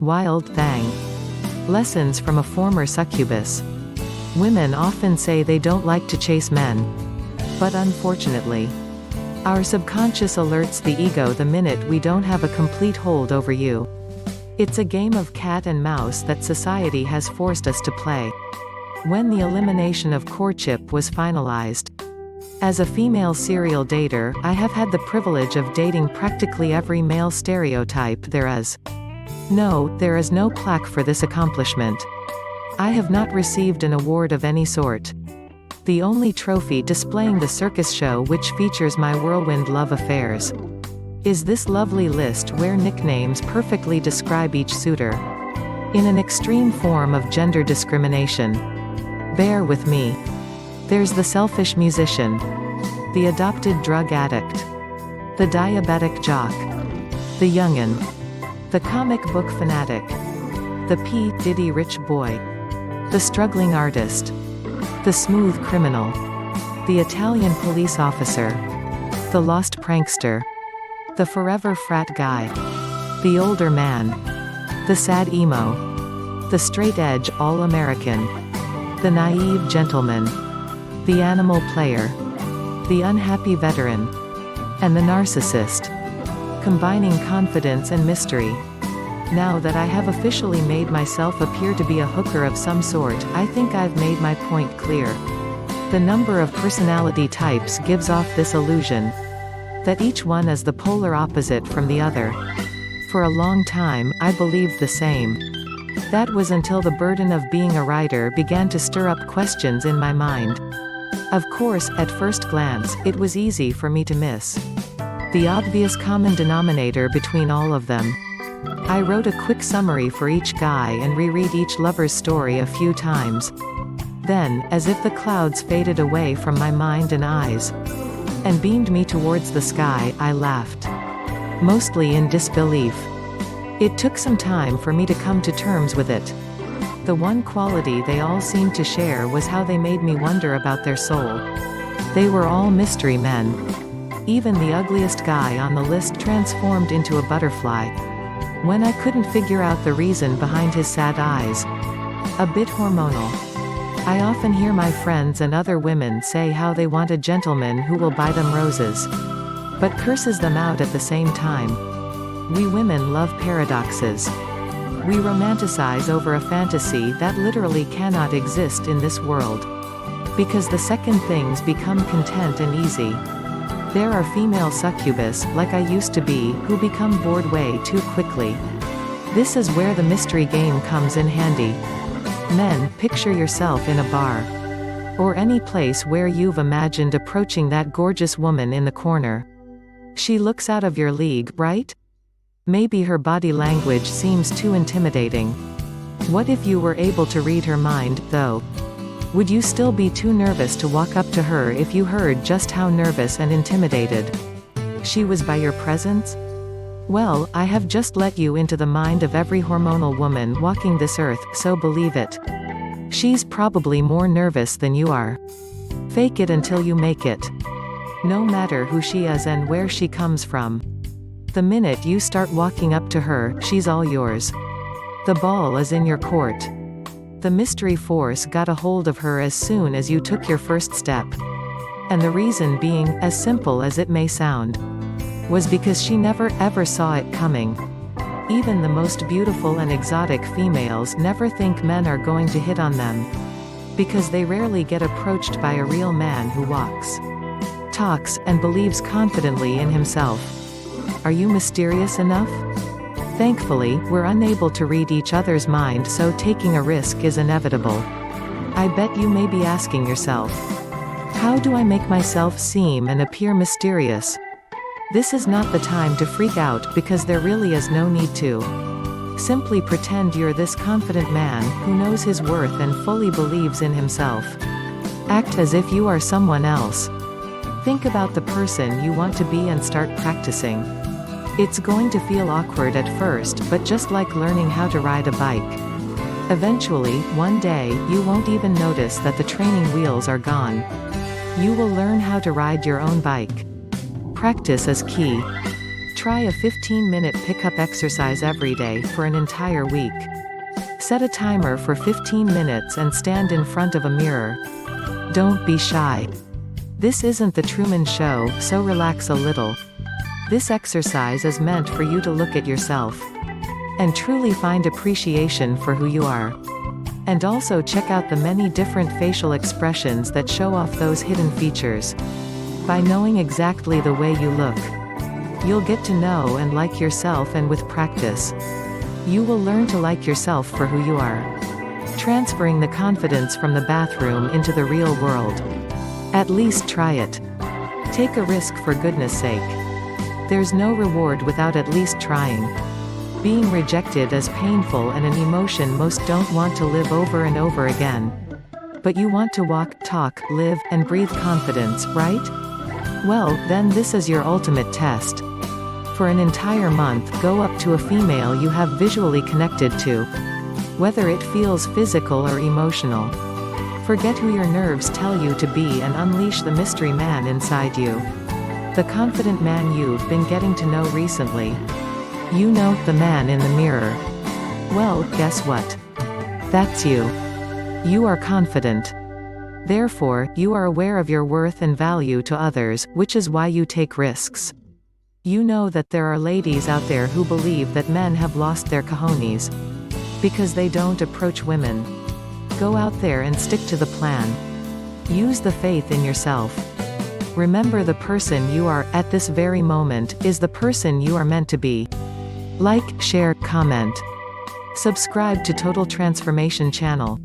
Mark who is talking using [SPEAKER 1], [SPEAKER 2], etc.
[SPEAKER 1] Wild Thang. Lessons from a former succubus. Women often say they don't like to chase men. But unfortunately, our subconscious alerts the ego the minute we don't have a complete hold over you. It's a game of cat and mouse that society has forced us to play. When the elimination of courtship was finalized. As a female serial dater, I have had the privilege of dating practically every male stereotype there is. No, there is no plaque for this accomplishment. I have not received an award of any sort. The only trophy displaying the circus show which features my whirlwind love affairs is this lovely list where nicknames perfectly describe each suitor. In an extreme form of gender discrimination. Bear with me. There's the selfish musician, the adopted drug addict, the diabetic jock, the youngin', the comic book fanatic, the P. Diddy rich boy, the struggling artist, the smooth criminal, the Italian police officer, the lost prankster, the forever frat guy, the older man, the sad emo, the straight edge all-American, the naive gentleman, the animal player, the unhappy veteran, and the narcissist. Combining confidence and mystery. Now that I have officially made myself appear to be a hooker of some sort, I think I've made my point clear. The number of personality types gives off this illusion that each one is the polar opposite from the other. For a long time, I believed the same. That was until the burden of being a writer began to stir up questions in my mind. Of course, at first glance, it was easy for me to miss the obvious common denominator between all of them. I wrote a quick summary for each guy and reread each lover's story a few times. Then, as if the clouds faded away from my mind and eyes and beamed me towards the sky, I laughed. Mostly in disbelief. It took some time for me to come to terms with it. The one quality they all seemed to share was how they made me wonder about their soul. They were all mystery men. Even the ugliest guy on the list transformed into a butterfly when I couldn't figure out the reason behind his sad eyes. A bit hormonal. I often hear my friends and other women say how they want a gentleman who will buy them roses, but curses them out at the same time. We women love paradoxes. We romanticize over a fantasy that literally cannot exist in this world. Because the second things become content and easy. There are female succubus, like I used to be, who become bored way too quickly. This is where the mystery game comes in handy. Men, picture yourself in a bar. Or any place where you've imagined approaching that gorgeous woman in the corner. She looks out of your league, right? Maybe her body language seems too intimidating. What if you were able to read her mind, though? Would you still be too nervous to walk up to her if you heard just how nervous and intimidated she was by your presence? Well, I have just let you into the mind of every hormonal woman walking this earth, so believe it. She's probably more nervous than you are. Fake it until you make it. No matter who she is and where she comes from. The minute you start walking up to her, she's all yours. The ball is in your court. The mystery force got a hold of her as soon as you took your first step. And the reason being, as simple as it may sound, was because she never ever saw it coming. Even the most beautiful and exotic females never think men are going to hit on them. Because they rarely get approached by a real man who walks, talks, and believes confidently in himself. Are you mysterious enough? Thankfully, we're unable to read each other's mind, so taking a risk is inevitable. I bet you may be asking yourself, how do I make myself seem and appear mysterious? This is not the time to freak out, because there really is no need to. Simply pretend you're this confident man who knows his worth and fully believes in himself. Act as if you are someone else. Think about the person you want to be and start practicing. It's going to feel awkward at first, but just like learning how to ride a bike. Eventually, one day, you won't even notice that the training wheels are gone. You will learn how to ride your own bike. Practice is key. Try a 15-minute pickup exercise every day for an entire week. Set a timer for 15 minutes and stand in front of a mirror. Don't be shy. This isn't the Truman Show, so relax a little. This exercise is meant for you to look at yourself and truly find appreciation for who you are. And also check out the many different facial expressions that show off those hidden features. By knowing exactly the way you look, you'll get to know and like yourself, and with practice, you will learn to like yourself for who you are. Transferring the confidence from the bathroom into the real world. At least try it. Take a risk for goodness sake. There's no reward without at least trying. Being rejected is painful and an emotion most don't want to live over and over again. But you want to walk, talk, live, and breathe confidence, right? Well, then this is your ultimate test. For an entire month, go up to a female you have visually connected to. Whether it feels physical or emotional. Forget who your nerves tell you to be and unleash the mystery man inside you. The confident man you've been getting to know recently. You know, the man in the mirror. Well, guess what? That's you. You are confident. Therefore, you are aware of your worth and value to others, which is why you take risks. You know that there are ladies out there who believe that men have lost their cojones because they don't approach women. Go out there and stick to the plan. Use the faith in yourself. Remember, the person you are, at this very moment, is the person you are meant to be. Like, share, comment. Subscribe to Total Transformation channel.